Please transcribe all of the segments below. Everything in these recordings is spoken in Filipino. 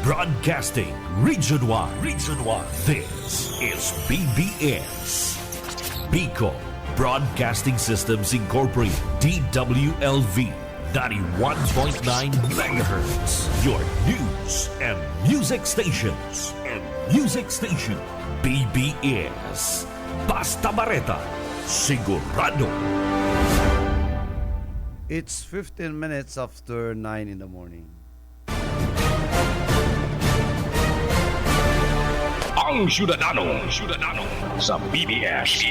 Broadcasting Region 1. Region 1. This is BBS. Bicol Broadcasting Systems Incorporated. DWLV. 91.9 megahertz. Your news and music stations. BBS. Basta Bareta. Sigurado. It's 15 minutes after 9 in the morning. Ang Syudadano sa BBS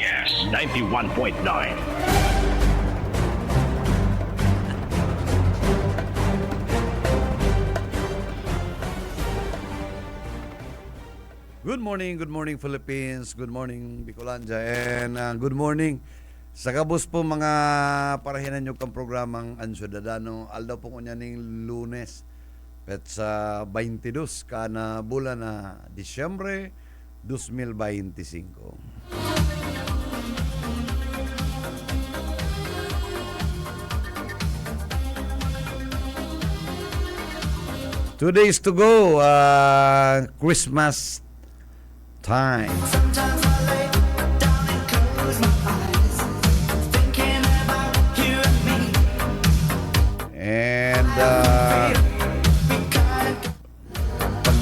91.9. Good morning Philippines, good morning Bicolandia, and good morning sa kabus po mga parahinan nyo kang programang Ang Syudadano. Aldaw po kunya ning Lunes, pet sa 22 kana bulan na Disyembre 2025. Two days to go, Christmas time. Sometimes I lay down and close my eyes, thinking about you and me. And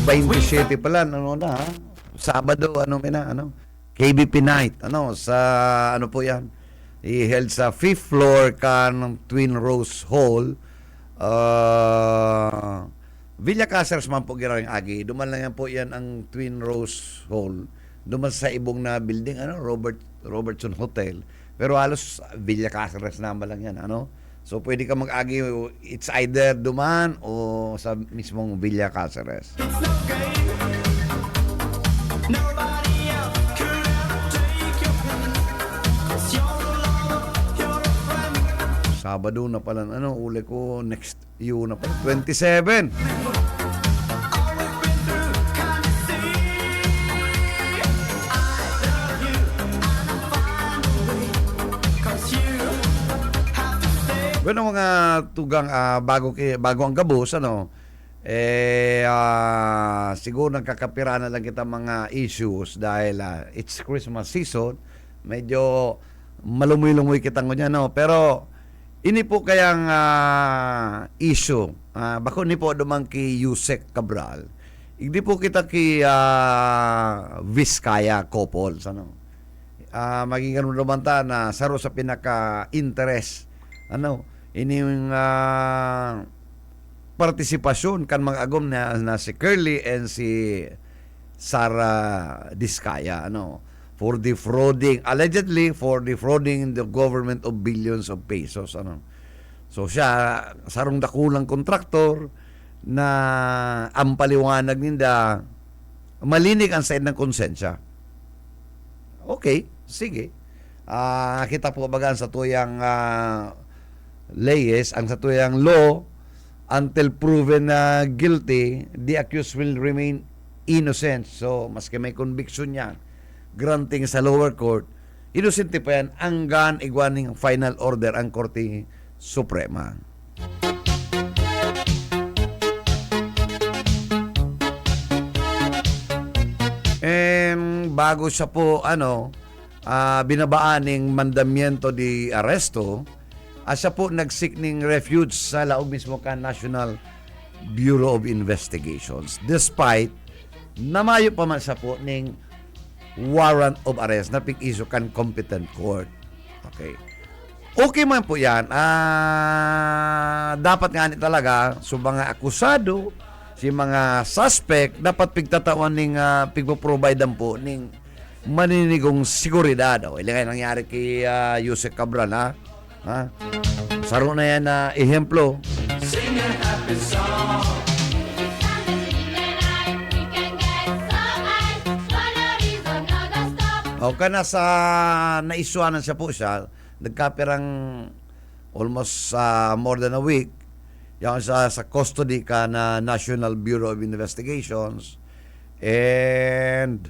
pag 27 pala, ano na ha? Sabado, KBP night, sa, po yan, i-held sa 5th floor kan Twin Rose Hall, Villa Caceres man po ginawang agi. Duman lang yan po yan ang Twin Rose Hall. Duman sa ibong na building, Robertson Hotel. Pero halos Villa Caceres naman lang yan, So pwede ka mag-agi, it's either duman o sa mismong Villa Caceres. Nobody else could ever take your place, 'cause you're a lover, you're a friend. Sabado na pala, uli ko, next yun na pala, 27. All we've been through, can't you see? I love you, and I'll find a way, 'cause you have to stay. Bueno, mga tugang bago ang gabos, siguro nagkakapira na lang kita mga issues dahil it's Christmas season. Medyo malumoy-lumoy kita niya, pero ini po kayang issue. Bako ni po dumang ki Yusek Cabral. Hindi po kita ki Vizcaya couples, maging ganun naman ta na saro sa pinaka-interest, ini yung partisipasyon kan mga agom na si Curly and si Sara Diskaya, for defrauding, allegedly for defrauding the government of billions of pesos, So siya, sarong dakulang kontraktor na ang paliwanag ninda malinig ang side ng konsensya. Okay, sige. Kita po bagan sa tuyang layes, ang sa tuyang law, until proven na guilty, the accused will remain innocent. So, maski may conviction niya, granting sa lower court, innocent pa yan hanggang igwaning final order ang Korte Suprema. And bago siya po, binabaaning mandamiento di arresto, siya po nag-seek ng refuge sa laog mismo ka National Bureau of Investigations. Despite, namayo pa man siya po ng warrant of arrest na pig-issue kan competent court. Okay man po yan. Dapat nga talaga, so mga akusado, si mga suspect, dapat pigtatawan ng pigpo-provide po ng maninigong seguridad. Ilang nangyari kay Yusek Cabral, ha? Saro na yan na ehemplo. Sing a happy song. O kana sa naisuanan siya po siya, nagkapirang almost more than a week, yan sa custody ka na National Bureau of Investigations, and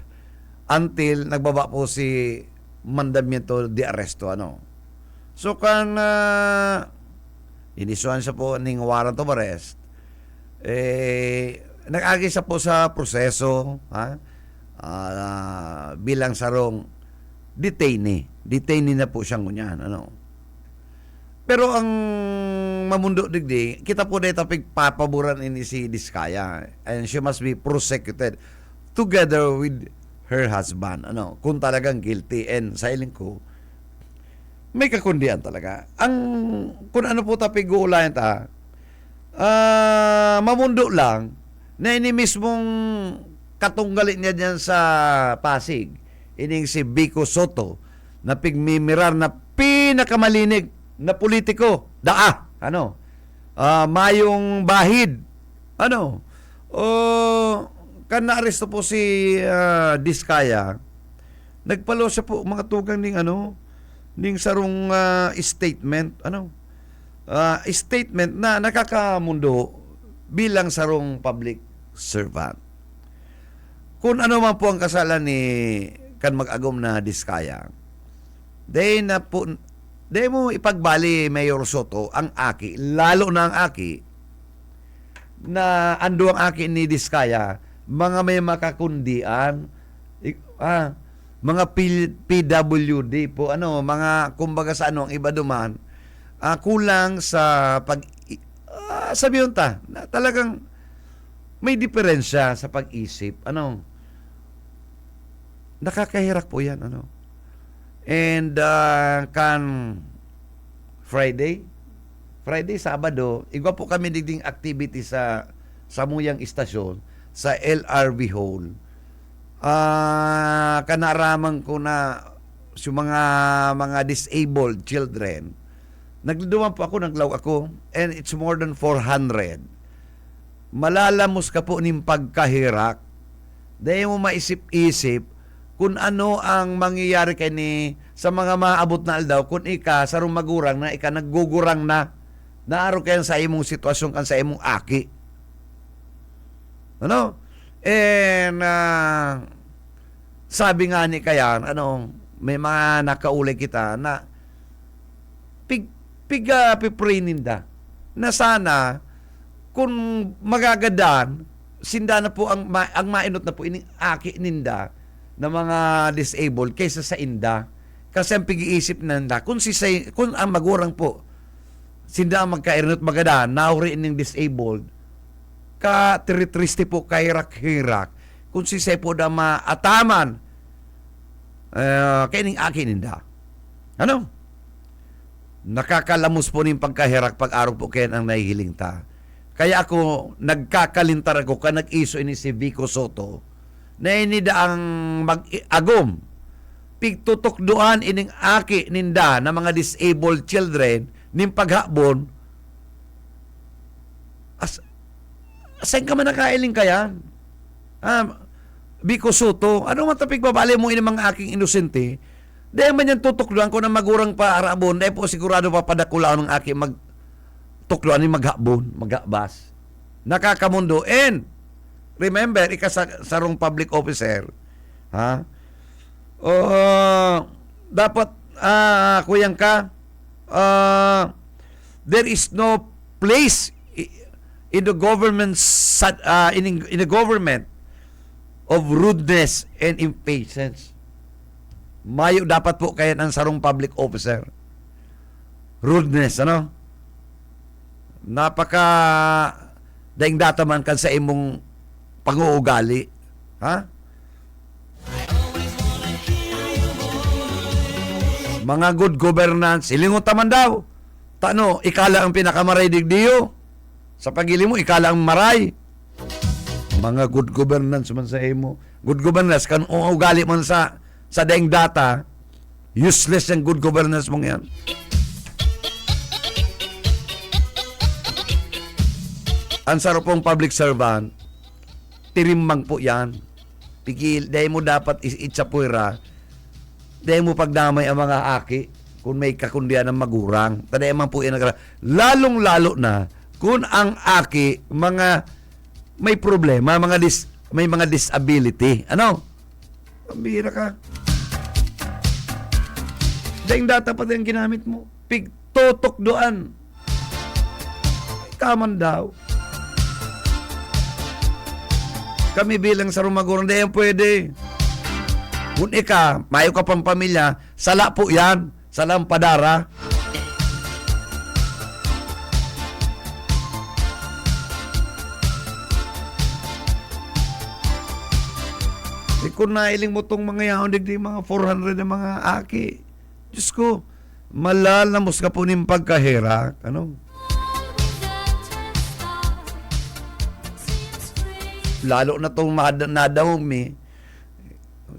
until nagbaba po si mandamiento de arresto, So kan inisuan siya po ng warrant of arrest, nag-agi siya po sa proseso, ha? Bilang sarong detainee. Detainee na po siyang kunyan, ano? Pero ang mamundo digdi, kita po dito pagpapaboran ini si Diskaya, and she must be prosecuted together with her husband, ano? Kung talagang guilty, and sa iling ko, may kakundian talaga. Kung ano po tapig-uulayan ta, mamundo lang na ini mismong katunggalin niya diyan sa Pasig, ining si Vico Soto, na pigmimirar na pinakamalinig na politiko, mayong bahid, kan naaresto po si Diskaya, nagpalo siya po mga tugang ning sarong statement, statement na nakakamundo bilang sarong public servant. Kung ano man po ang kasalan ni kan mag-agom na Diskaya, Dahil mo ipagbali, Mayor Soto, ang aki, lalo na ang aki, na ando ang aki ni Diskaya, mga may makakundian, mga PWD po, mga kumbaga sa ang iba duman, kulang sa sabihin ta, na talagang may diferensya sa pag-isip, nakakahirak po yan, And kan Friday, Sabado, igwa po kami digding activity sa Samuyang Istasyon, sa LRV Hall. Kanaraman ko na yung mga disabled children. Nagduman po ako, naglaw ako, and it's more than 400. Malalamos ka po ning pagkahirak. Dahil mo maisip-isip kung ano ang mangyayari kani sa mga maabot na aldaw kung ika sarong magurang na ika naggugurang na naaro kayan sa imong sitwasyon kan sa imong aki. And sabi nga ni kayan, may mga nakaulay kita na pipray ninda na sana kung magagadan sinda na po ang mainot na po ining aki ninda na mga disabled kaysa sa inda. Kasi ang pag-iisip nanda, kung ang magurang po, sinda ang magkairinot magada, nauri ining disabled, ka-tritriste po kahirak-hirak, kung sisay po na maataman, kaining akin ninda. Nakakalamos po ning pagkahirak pag-araw po kayan ang nahihiling ta. Kaya ako, nagkakalintar ako, nag-iso ini si Vico Soto, na inida ang mag-agom pigtutukduan ining aki ninda na mga disabled children ning paghapon asan ka man nakailing kaya Vico Soto, ano man tapig babali mo ining mga aking inosente dahil man yan tutukduan ko na magurang pa arabon dahil po sigurado papadakulaon ng aki tukduan ni maghapon maghapbas nakakamundo. And remember, sarong public officer, dapat, kuyang ka, there is no place in the government, in the government of rudeness and impatience. Mayo dapat po kaya ng sarong public officer. Rudeness, Napaka daing data man kan sa imong pag-uugali. Mga good governance, ilingot taman daw. Ikala ang pinakamaray digdiyo. Sa pagili mo, ikala ang maray. Mga good governance man sa imo. Good governance, kan uugali man sa daing data, useless yung good governance mong yan. Ang sarapong public servant, tirimang po yan. Pigil, dahil mo dapat itsapuira, dahil mo pagdamay ang mga aki, kung may kakundian ng magurang. Tadaya man po yan, lalong-lalo na, kung ang aki, may problema, may mga disability. Pambira ka. Dahil data pa din ginamit mo. Pigtotok doan. Kaman daw. kami bilang sa Rumagor, hindi yan pwede. Kung ika, mayo ka pang pamilya, sala po yan. Salam padara. Kung nailing mo tong mga yaon, digdi mga 400 na mga aki. Diyos ko, malalamos ka po ng pagkahira. Ano? Lalo na itong nadawong mi,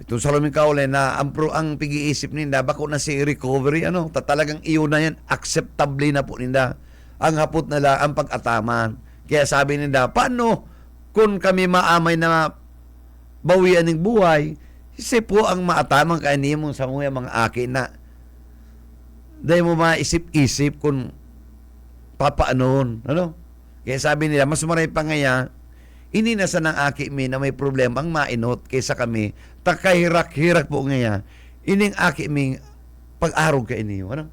ito sa raming kaulay na ang pag-iisip ninda, bako na si recovery, ano, talagang iyo na yan, acceptably na po ninda. Ang hapot nila, ang pag-ataman. Kaya sabi ninda, paano kung kami maamay na bawian ng buhay, kasi po ang maatamang kainin mo sa mga aki na dahil mo maisip-isip kung papaanon, ano? Kaya sabi nila, mas maray pa ngaya, ininasan ng aki mi na may problema ang mainot kaysa kami takahirak-hirak po ngaya ining aki mi pag-arog ka iniyo, ano?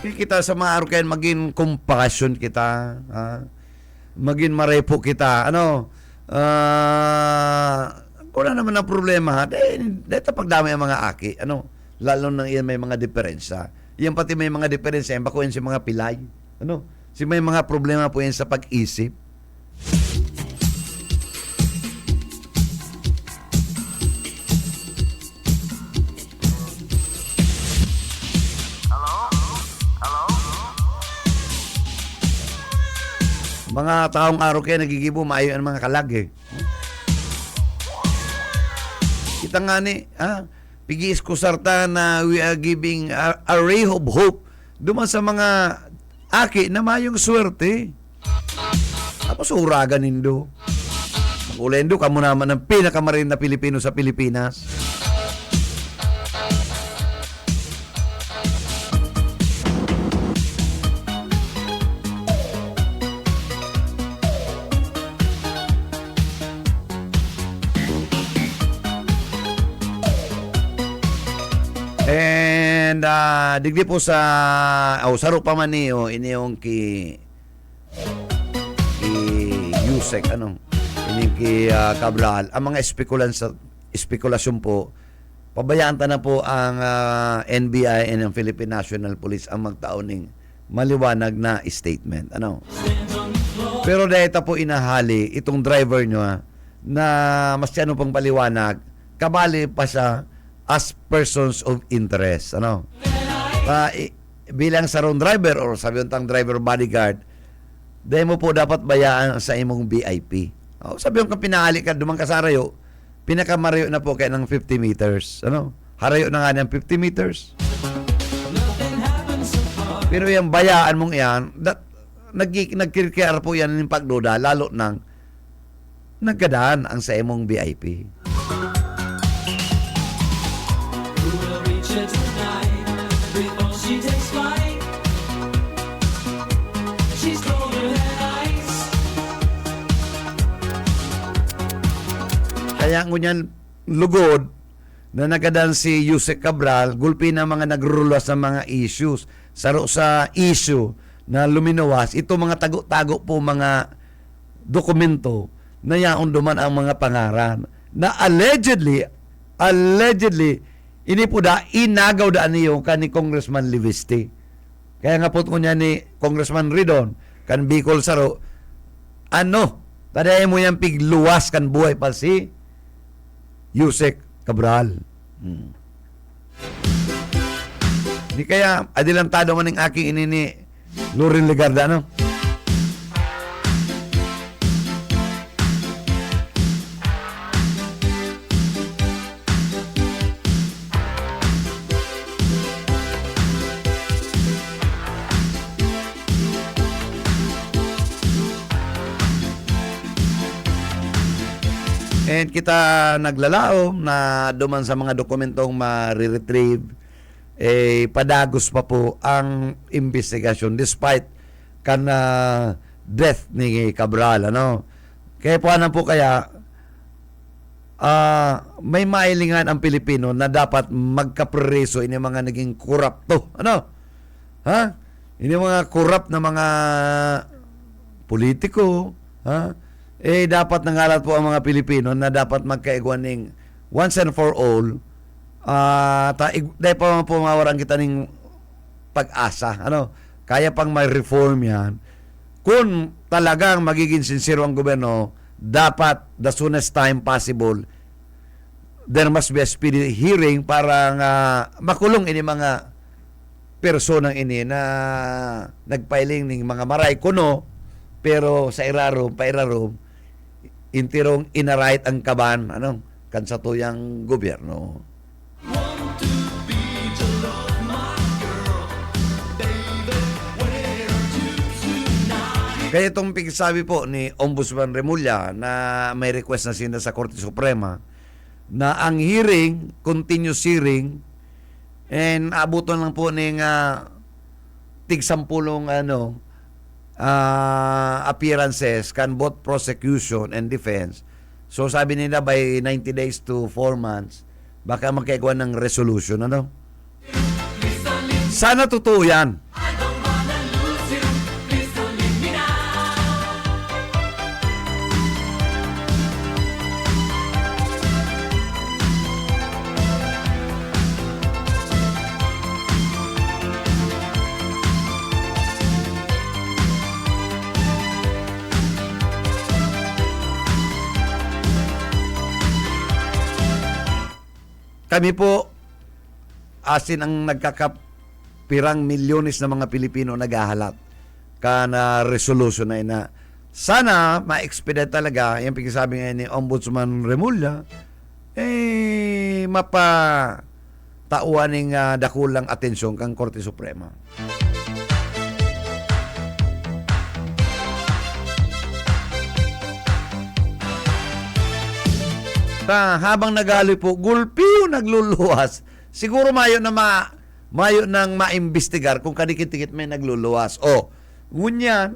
Kita sa mga arog kayo maging compassion kita, maging marepo kita, ano? Kung naman ang problema, dahil pagdami ang mga aki, ano? Lalo na yan may mga diferensya. Yan pati may mga diferensya, yan bako yan si mga pilay. Ano? Si may mga problema po yan sa pag-isip. Mga taong araw kayo nagigibo, maayo ang mga kalag eh. Kita nga ni, pigis ko sarta na we are giving a ray of hope duman sa mga aki na mayong swerte. Tapos uragan nindo. Ulendo kamo naman ng pinakamarin na Pilipino sa Pilipinas. And digdi po sa saro pa man niyo iniyong ki Yusek ano ini ki Cabral ang mga espekulasyon po pabayaan ta na po ang NBI and ang Philippine National Police ang magtaoning maliwanag na statement ano. Pero dahil ta po inahali itong driver nyo na mas ano pang paliwanag kabali pa siya as persons of interest, ano? Bilang sarong driver or sabi yung driver bodyguard, dahil mo po dapat bayaan sa imong VIP. Sabi yung pinahali ka, dumang ka sa harayo, pinakamarayo na po kaya ng 50 meters, ano? Harayo na nga ng 50 meters. Pero yung bayaan mong yan, nagkirkiyar po yan ng pagduda, lalo nang nagkadaan ang sa imong VIP. Kaya ngunyan lugod na nagadan si Yusek Cabral, gulpi na mga nagrulas sa mga issues. Saro sa issue na luminawas, ito mga tago-tago po mga dokumento na yaon duman ang mga pangaran na allegedly, ini po da, inagaw daan niyo ni Congressman Livisti. Kaya nga po niya ni Congressman Ridon, kan Bicol Saro, ano, tadayan mo yan pigluwas kan buhay pa si Yusek Cabral. Di kaya, adilantado man ng aking inini Lorin Legarda, no? And kita naglalaom na duman sa mga dokumentong ma-retrieve, padagos pa po ang investigasyon despite death ni Cabral, ano? Kaya po kaya may mailingan ang Pilipino na dapat magkapreso ini mga naging korupto. Ano? Ha? Ini mga korrupt na mga politiko, ha? Dapat nangalat po ang mga Pilipino na dapat magkaigwaning once and for all, dahil pa pumawaran kita ng pag-asa. Ano? Kaya pang may reform yan. Kung talagang magiging sincero ang gobyerno, dapat the soonest time possible, there must be a speedy hearing para makulong ini mga personang ini na nagpiling ng mga maray kuno, pero sa pairarom, intirong inarait ang kaban, kansatuyang gobyerno. Kaya itong sabi po ni Ombudsman Remulla na may request na sila sa Korte Suprema na ang hearing, continuous hearing, and abuton lang po ng tig-sampulong appearances can both prosecution and defense. So sabi nila by 90 days to 4 months, baka magkagawa ng resolution. Sana totoo yan. Kami po, asin ang nagkakapirang milyones na mga Pilipino naghahalat na resolution na sana ma-expedite talaga, yung pagkasabi ngayon ni Ombudsman Remulla, mapatauan ng dakulang atensyon kang Korte Suprema. Habang nagali po, gulpiw nagluluwas. Siguro mayo nang maimbestigar kung kadikit-dikit may nagluluwas. Ngunyan,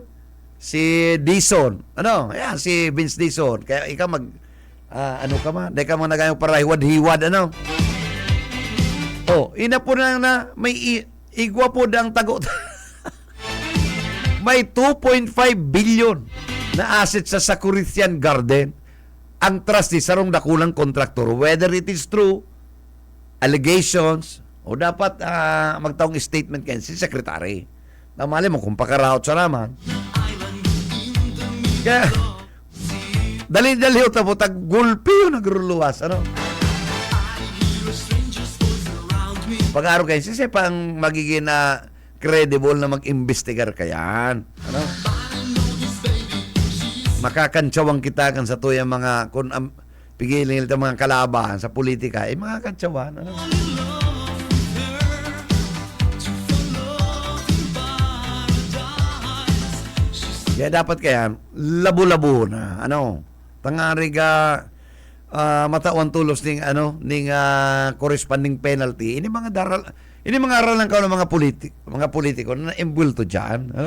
si Dizon. Ayan, si Vince Dizon. Kaya ikaw Dahil ka nagayong parahhiwad-hiwad, ina po na may igwa po ang tagot. May 2.5 billion na asset sa Sakuritian Garden. Ang trustee sarong dakulang kontraktor, whether it is true, allegations, o dapat magtaong statement kayo si Secretary. Namali mo kung pakaraot sa naman. Kaya, dali-dali o tapo, taggulpi yung nagruluwas. Pag-araw kayo, pang magiging credible na mag-investigar kayan. Makakantsawang kita kan sa tuyang mga kung pigilin nila mga kalaban sa politika, mga kantsawan. Kaya dapat labo-labo na, tangariga matawan tulos ning corresponding penalty. Ini mga aral lang ng mga politiko na imbulto diyan,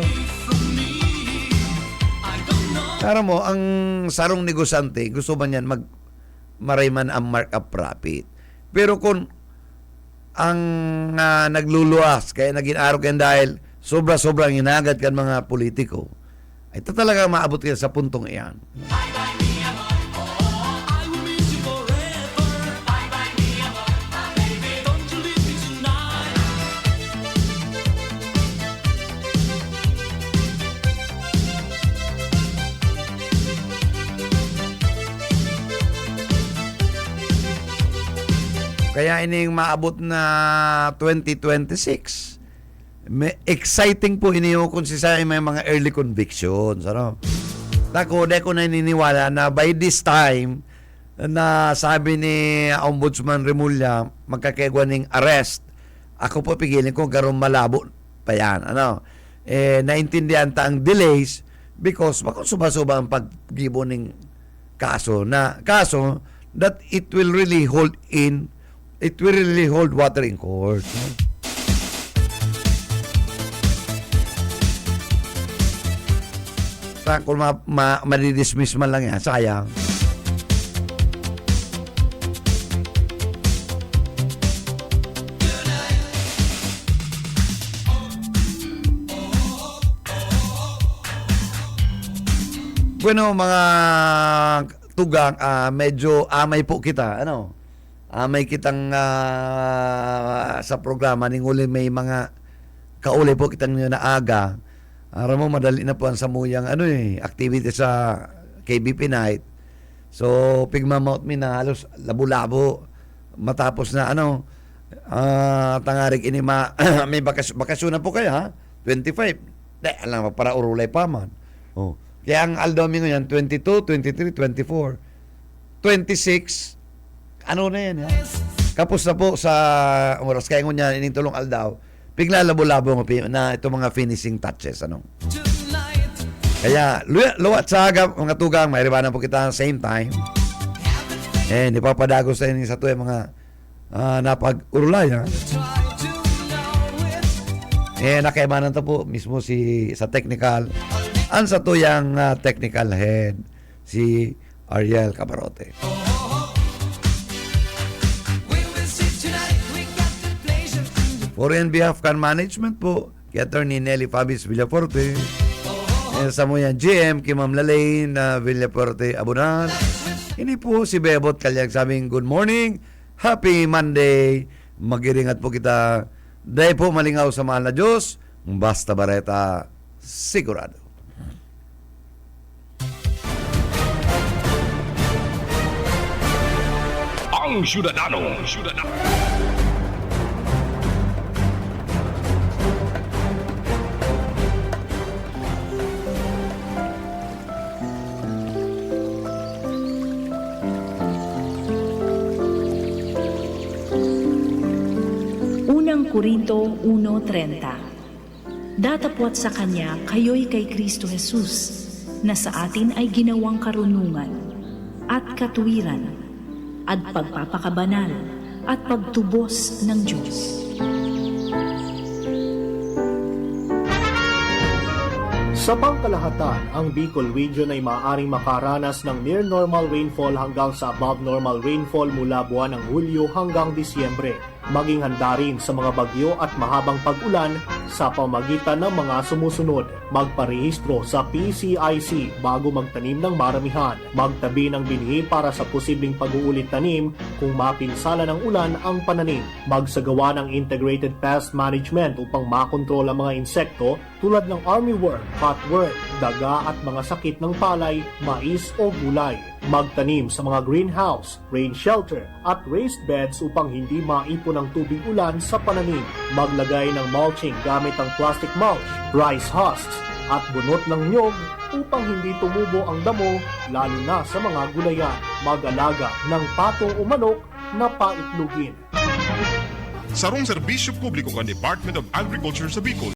Para mo, ang sarong negosyante, gusto ba niyan marayman ang markup profit. Pero kung ang nagluluwas, kaya naging araw kayo dahil sobra-sobrang hinagad kan mga politiko, ito talaga maabot kayo sa puntong iyan. Kaya ining maabot na 2026. Exciting po iniyo kung may mga early convictions. Tako, di ko naniniwala na by this time, na sabi ni Ombudsman Remulla, magkakegwa ng arrest, ako po pigilin ko garong malabo pa yan. Naintindihan ta ang delays because baka suba-suba ang paggibo ng kaso that it will really hold water in court. Kung madidismiss man lang yan, sayang. Bueno, mga tugang, medyo amay po kita, ano? Amay kitang sa programa, ninguli may mga kauli po kitang naaga. Aram mo, madali na po ang samuyang activity sa KBP Night. So, pigmamount mi na halos labo-labo. Matapos na tangarik ini may bakasyon na po kayo, ha? 25. Alam mo, para urulay pa man. Oh. Kaya ang aldomingo yan, 22, 23, 24. 26, ano na yan, ha? Kapos na po sa oras. Kaya ngun yan, inintulong aldaw. Pigla labo-labo na itong mga finishing touches, Tonight, Kaya, luwat sa agap, mga tugang, may ribanan po kita same time. Di pa padagos sa inyo sa to yung mga napag-urulay, ha? try to know it. Nakaimanan to po mismo sa technical. Ang sa to yung technical head, si Ariel Cabarote. We will see tonight. We got the pleasure. For NBF Can Management po, kay Attorney Nelly Fabis Villaforte. Sa mo yan, GM, kay Ma'am Lalaine Villaforte Abunan. Ini po si Bebot Kalyag sabing good morning, happy Monday. Magiringat po kita. Dahil po malingaw sa mahal na Diyos, basta bareta, sigurado. Ang Syudadano. Unang Korinto 1:30. Datapwat sa Kanya kayo'y kay Kristo Jesus, na sa atin ay ginawang karunungan, at katuwiran, at pagpapakabanal, at pagtubos ng Diyos. Sa pangkalahatan, ang Bicol Region ay maaaring makaranas ng near normal rainfall hanggang sa above normal rainfall mula buwan ng Hulyo hanggang Disyembre. Maging handa rin sa mga bagyo at mahabang pag-ulan sa pamagitan ng mga sumusunod. Magparehistro sa PCIC bago magtanim ng maramihan. Magtabi ng binhi para sa posibleng pag-uulit tanim kung mapinsala ng ulan ang pananim. Magsagawa ng integrated pest management upang makontrol ang mga insekto tulad ng armyworm, cutworm, daga at mga sakit ng palay, mais o gulay. Magtanim sa mga greenhouse, rain shelter at raised beds upang hindi maipon ang tubig ulan sa pananim. Maglagay ng mulching gamit ang plastic mulch, rice husks at bunot ng nyog upang hindi tumubo ang damo lalo na sa mga gulayan. Mag-alaga ng pato o manok na paitlugin. Sarong serbisyo publiko ng Department of Agriculture sa Bicol.